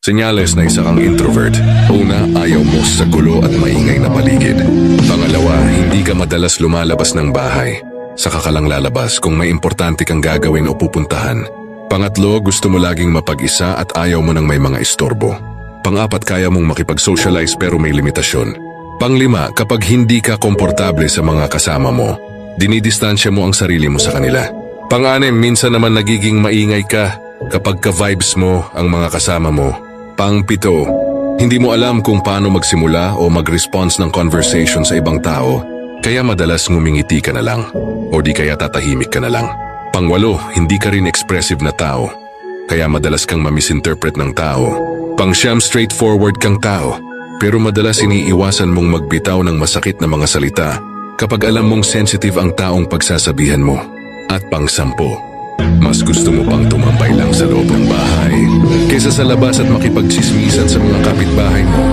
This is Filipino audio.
Senyales na isa kang introvert. Una, ayaw mo sa gulo at maingay na paligid. Pangalawa, hindi ka madalas lumalabas ng bahay. Saka ka lang lalabas kung may importante kang gagawin o pupuntahan. Pangatlo, gusto mo laging mapag-isa at ayaw mo nang may mga istorbo. Pang-apat, kaya mong makipag-socialize pero may limitasyon. Panglima, kapag hindi ka komportable sa mga kasama mo, dinidistansya mo ang sarili mo sa kanila. Pang-anim, minsan naman nagiging maingay ka kapag ka-vibes mo ang mga kasama mo. Pang-pito, hindi mo alam kung paano magsimula o mag-response ng conversation sa ibang tao, kaya madalas ngumingiti ka na lang o di kaya tatahimik ka na lang. Pang-walo, hindi ka rin expressive na tao, kaya madalas kang mamisinterpret ng tao. Pang-siyam, straightforward kang tao, pero madalas iniiwasan mong magbitaw ng masakit na mga salita kapag alam mong sensitive ang taong pagsasabihan mo. At pang-sampo, mas gusto mo pang tumambay lang sa loob ng bahay kaysa sa labas at makipagtsismisan sa mga kapitbahay mo.